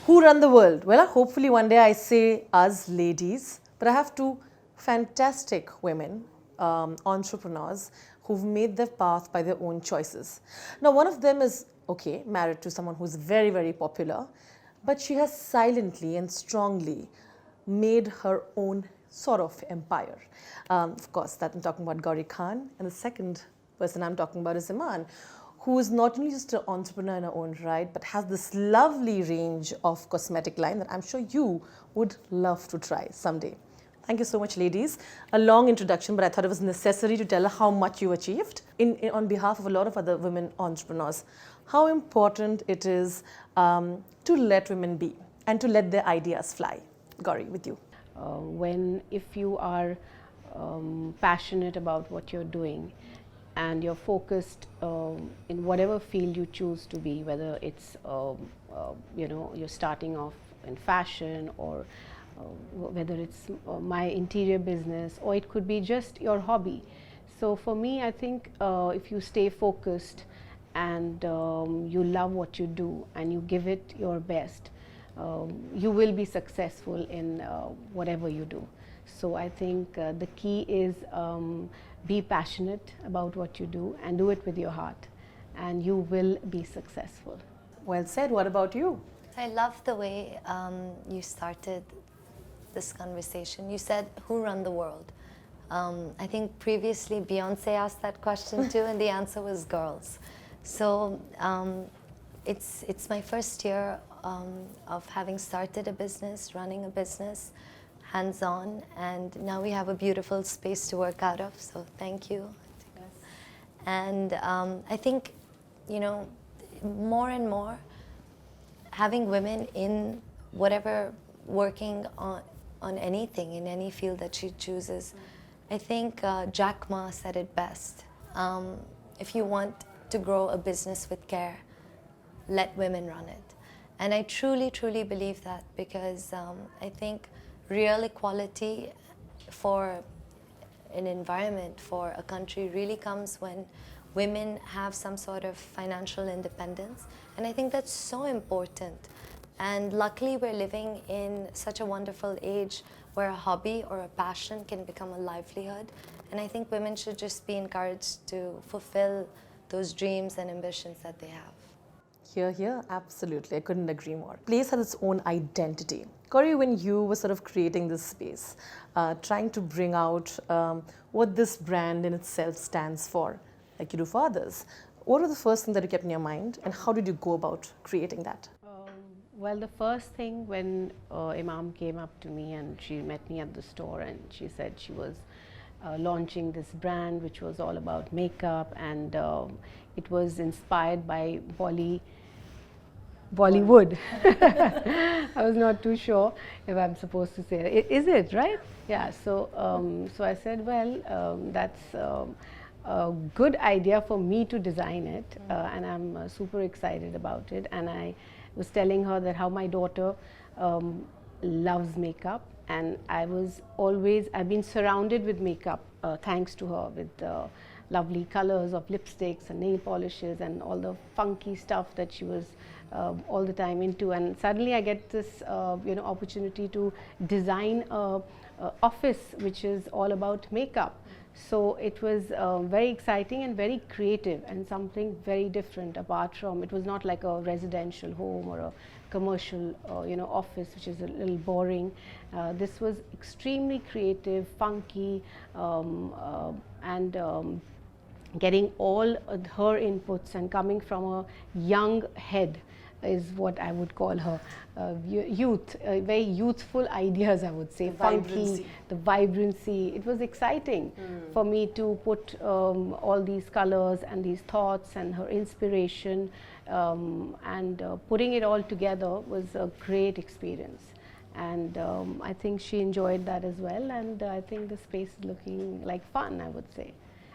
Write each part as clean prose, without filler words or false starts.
Who run the world? Well, hopefully one day I say us ladies, but I have two fantastic women, entrepreneurs, who've made their path by their own choices. Now, one of them is, okay, married to someone who's very, very popular, but she has silently and strongly made her own sort of empire. Of course, that I'm talking about Gauri Khan, and the second person I'm talking about is Iman, who is not only just an entrepreneur in her own right, but has this lovely range of cosmetic line that I'm sure you would love to try someday. Thank you so much, ladies. A long introduction, but I thought it was necessary to tell her how much you achieved on behalf of a lot of other women entrepreneurs. How important it is to let women be and to let their ideas fly. Gauri, with you. If you are passionate about what you're doing and you're focused in whatever field you choose to be, whether it's you're starting off in fashion, or whether it's my interior business, or it could be just your hobby. So for me, I think if you stay focused and you love what you do and you give it your best, you will be successful in whatever you do. So I think the key is be passionate about what you do and do it with your heart, and you will be successful. Well said. What about you? I love the way you started this conversation. You said, who run the world? I think previously Beyonce asked that question too, and the answer was girls. So it's my first year of having started a business, running a business, hands-on, and now we have a beautiful space to work out of, so thank you. Yes. And I think, more and more, having women in whatever, working on anything, in any field that she chooses, I think Jack Ma said it best. If you want to grow a business with care, let women run it. And I truly, truly believe that, because I think real equality for an environment, for a country, really comes when women have some sort of financial independence. And I think that's so important. And luckily, we're living in such a wonderful age where a hobby or a passion can become a livelihood. And I think women should just be encouraged to fulfill those dreams and ambitions that they have. Here, absolutely. I couldn't agree more. Place has its own identity. Gauri, when you were sort of creating this space, trying to bring out what this brand in itself stands for, like you do for others, what were the first things that you kept in your mind, and how did you go about creating that? Well, the first thing, when Imam came up to me and she met me at the store, and she said she was launching this brand which was all about makeup, and it was inspired by Bollywood. I was not too sure if I'm supposed to say it. Is it, right? Yeah, so I said, well, that's a good idea for me to design it, and I'm super excited about it. And I was telling her that how my daughter loves makeup, and I've been surrounded with makeup thanks to her, with lovely colors of lipsticks and nail polishes and all the funky stuff that she was all the time into. And suddenly I get this opportunity to design a office which is all about makeup. So it was very exciting and very creative, and something very different, apart from, it was not like a residential home or a commercial office, which is a little boring. This was extremely creative, funky, and getting all her inputs, and coming from a young head is what I would call her. Youth, very youthful ideas, I would say. Funky, the vibrancy. It was exciting for me to put all these colors and these thoughts and her inspiration, and putting it all together was a great experience. And I think she enjoyed that as well, and I think the space is looking like fun, I would say.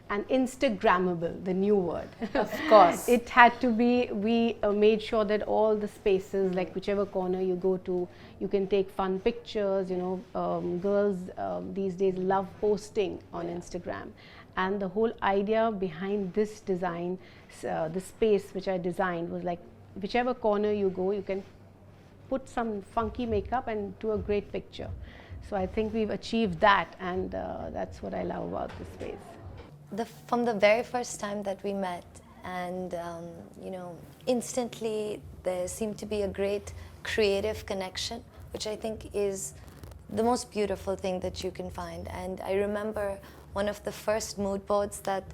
And Instagrammable, the new word. Of course. It had to be, we made sure that all the spaces, like whichever corner you go to, you can take fun pictures. Girls these days love posting on Instagram. And the whole idea behind this design, the space which I designed, was like whichever corner you go, you can put some funky makeup and do a great picture. So I think we've achieved that, and that's what I love about this space. From the very first time that we met, and you know, instantly there seemed to be a great creative connection, which I think is the most beautiful thing that you can find. And I remember one of the first mood boards that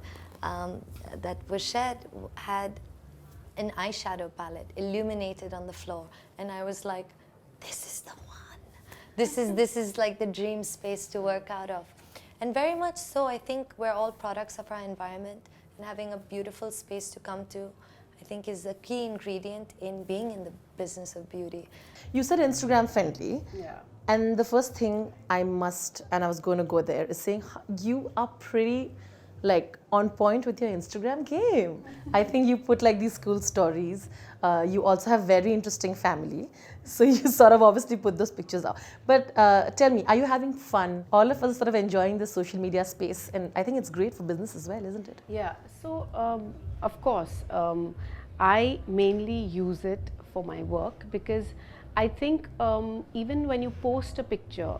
that was shared had an eyeshadow palette illuminated on the floor, and I was like, this is the one. This is like the dream space to work out of. And very much so, I think we're all products of our environment, and having a beautiful space to come to, I think, is a key ingredient in being in the business of beauty. You said Instagram friendly. Yeah. And the first thing I must, and I was going to go there, is saying you are pretty like on point with your Instagram game. I think you put like these cool stories. You also have very interesting family. So you sort of obviously put those pictures out. But tell me, are you having fun? All of us are sort of enjoying the social media space, and I think it's great for business as well, isn't it? Yeah, so of course, I mainly use it for my work, because I think even when you post a picture,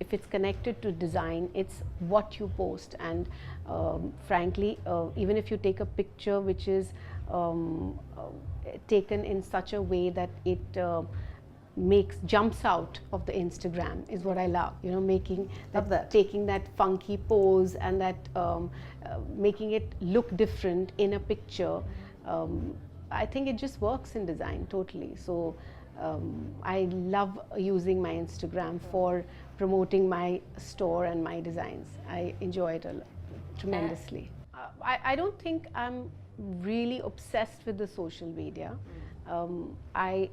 if it's connected to design, it's what you post. And frankly, even if you take a picture which is taken in such a way that it jumps out of the Instagram, is what I love. You know, making that, taking that funky pose and that making it look different in a picture. I think it just works in design totally. So I love using my Instagram for promoting my store and my designs. I enjoy it tremendously. I don't think I'm really obsessed with the social media. I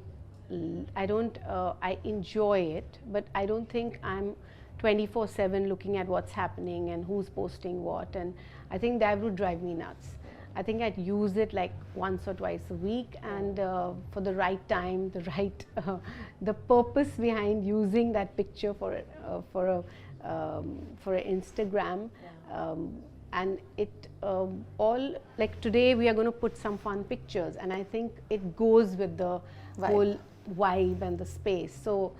enjoy it, but I don't think I'm 24/7 looking at what's happening and who's posting what, and I think that would drive me nuts. I think I'd use it like once or twice a week, and for the right time, the purpose behind using that picture for Instagram, and it all, like today we are going to put some fun pictures, and I think it goes with the whole vibe and the space. So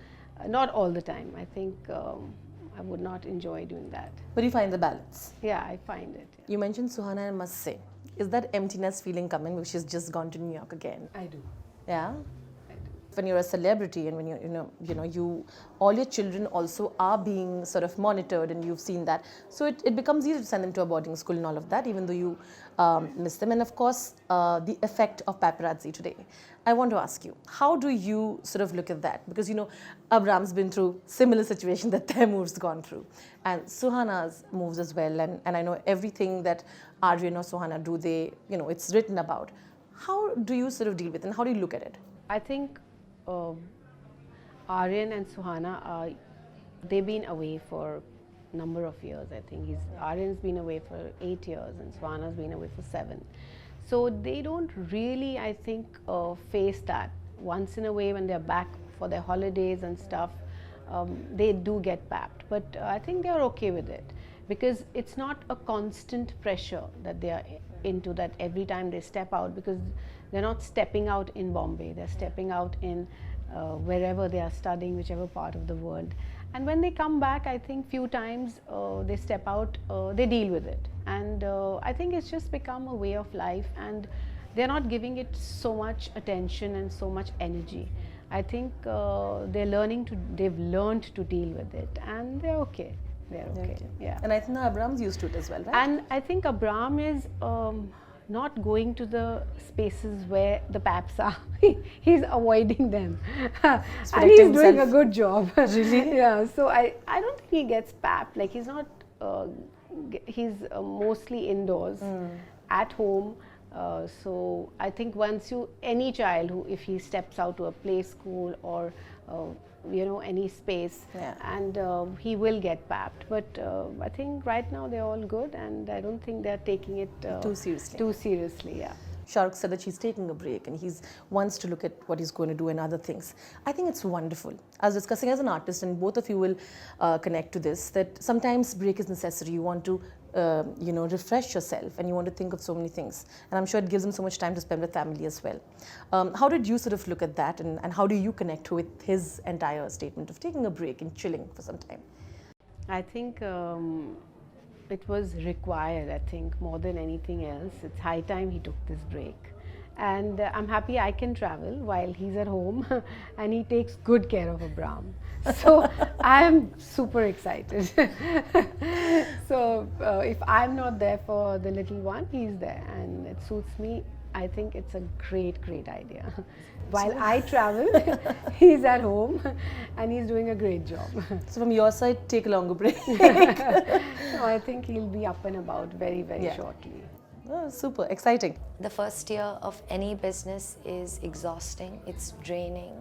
not all the time. I think I would not enjoy doing that. But you find the balance. Yeah, I find it. Yeah. You mentioned Suhana, I must say. Is that emptiness feeling coming because she's just gone to New York again? I do. Yeah? I do. When you're a celebrity and when you're, all your children also are being sort of monitored, and you've seen that. So it becomes easy to send them to a boarding school and all of that, even though you miss them. And of course, the effect of paparazzi today. I want to ask you, how do you sort of look at that? Because, AbRam's been through similar situation that their moves gone through. And Suhana's moves as well. And I know everything that Aaryan or Suhana do, it's written about. How do you sort of deal with it, and how do you look at it? I think Aaryan and Suhana, they've been away for a number of years. I think Aaryan's been away for 8 years and Suhana's been away for 7. So they don't really, I think, face that. Once in a way when they're back for their holidays and stuff, they do get papped. But I think they're okay with it, because it's not a constant pressure that they are into, that every time they step out, because they're not stepping out in Bombay, they're stepping out in wherever they are studying, whichever part of the world. And when they come back, I think few times they step out, they deal with it. And I think it's just become a way of life, and they're not giving it so much attention and so much energy. I think they've learned to deal with it, and they're okay. They're okay. Yeah. And I think AbRam's used to it as well, right? And I think AbRam is not going to the spaces where the paps are. He's avoiding them. And he's doing a good job. Really? Yeah. So I don't think he gets papped. Like he's not, he's mostly indoors, at home. So I think any child who, if he steps out to a play school or any space, and he will get papped. But I think right now they're all good, and I don't think they're taking it too seriously. Too seriously, yeah. Shah Rukh said that she's taking a break and he wants to look at what he's going to do and other things. I think it's wonderful. I was discussing as an artist, and both of you will connect to this, that sometimes break is necessary. You want to refresh yourself, and you want to think of so many things. And I'm sure it gives him so much time to spend with family as well. How did you sort of look at that, and how do you connect with his entire statement of taking a break and chilling for some time? I think it was required, I think, more than anything else. It's high time he took this break. And I'm happy I can travel while he's at home and he takes good care of AbRam. So I'm super excited. So if I'm not there for the little one, he's there, and it suits me. I think it's a great, great idea. While I travel, he's at home and he's doing a great job. So from your side, take a longer break. No, I think he'll be up and about very, very shortly. Oh, super, exciting. The first year of any business is exhausting, it's draining.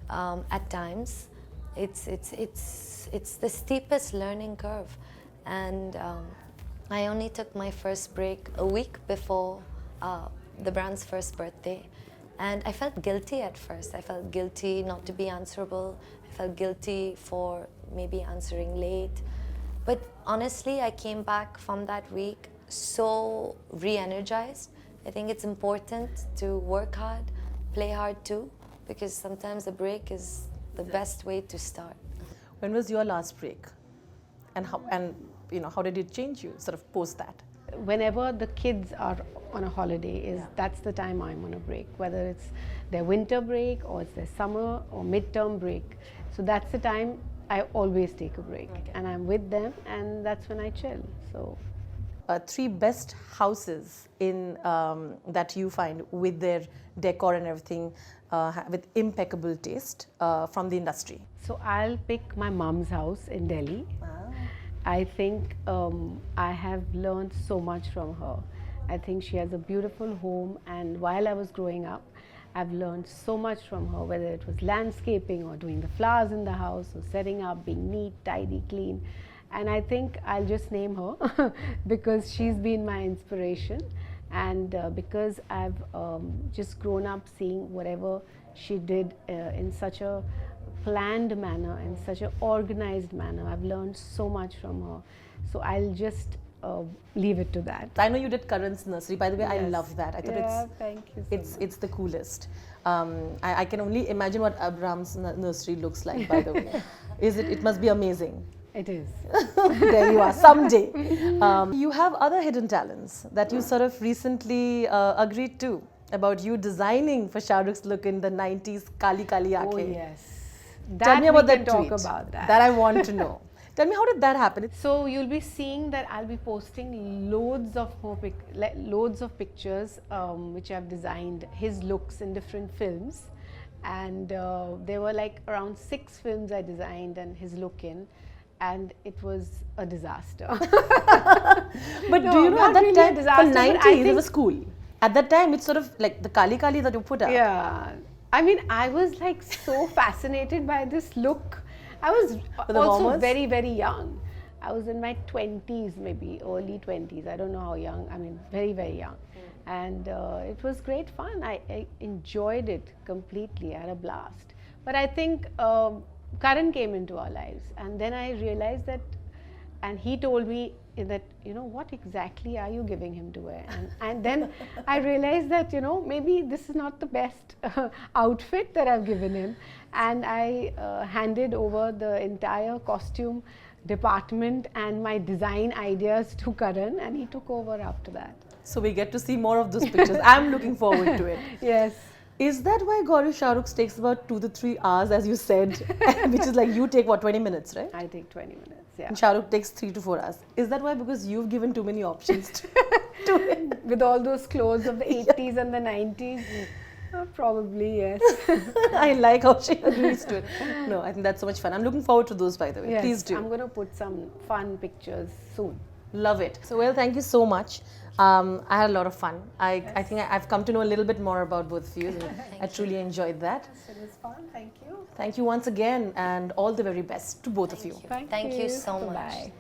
At times, it's the steepest learning curve. And I only took my first break a week before the brand's first birthday. And I felt guilty at first. I felt guilty not to be answerable. I felt guilty for maybe answering late. But honestly, I came back from that week so re-energized. I think it's important to work hard, play hard too, because sometimes a break is the best way to start. When was your last break? And how did it change you, sort of post that? Whenever the kids are on a holiday, that's the time I'm on a break, whether it's their winter break or it's their summer or midterm break. So that's the time I always take a break, and I'm with them, and that's when I chill. So 3 best houses in that you find with their decor and everything, with impeccable taste from the industry. So I'll pick my mom's house in Delhi. I think I have learned so much from her. I think she has a beautiful home, and while I was growing up, I've learned so much from her, whether it was landscaping or doing the flowers in the house or setting up, being neat, tidy, clean. And I think I'll just name her because she's been my inspiration, and because I've just grown up seeing whatever she did in such a planned manner, in such an organized manner. I've learned so much from her. So I'll just leave it to that. I know you did Karan's nursery. By the way, I love that. I thought thank you so it's the coolest. I can only imagine what AbRam's nursery looks like, by the way. It must be amazing. It is. There you are, someday. You have other hidden talents that you sort of recently agreed to, about you designing for Shah Rukh's look in the 90s Kali Kali Aankhein. Oh yes. Tell me about that talk tweet. About that. That I want to know. Tell me, how did that happen? So you'll be seeing that I'll be posting loads of pictures which I've designed, his looks in different films, and there were like around 6 films I designed and his look in, and it was a disaster. But do you know at that time, for 90s, it was cool. At that time, it's sort of like the Kali Kali that you put up. Yeah. I mean, I was like so fascinated by this look. I was also very, very young. I was in my 20s, maybe early 20s. I don't know how young. I mean, very, very young. And it was great fun. I enjoyed it completely. I had a blast. But I think Karan came into our lives, and then I realized that, and he told me that, what exactly are you giving him to wear? And then I realized that, maybe this is not the best outfit that I've given him. And I handed over the entire costume department and my design ideas to Karan, and he took over after that. So we get to see more of those pictures. I'm looking forward to it. Yes. Is that why Gauri Shah Rukh's takes about 2 to 3 hours, as you said, which is like you take 20 minutes, right? I take 20 minutes, yeah. And Shah Rukh takes 3 to 4 hours. Is that why? Because you've given too many options to him? With all those clothes of the 80s and the 90s? Probably, yes. I like how she agrees to it. No, I think that's so much fun. I'm looking forward to those, by the way. Yes, please do. I'm going to put some fun pictures soon. Love it. So, well, thank you so much. I had a lot of fun. I think I've come to know a little bit more about both of you. And I truly enjoyed that. It was fun. Thank you. Thank you once again, and all the very best to both of you. Thank you so much. Bye.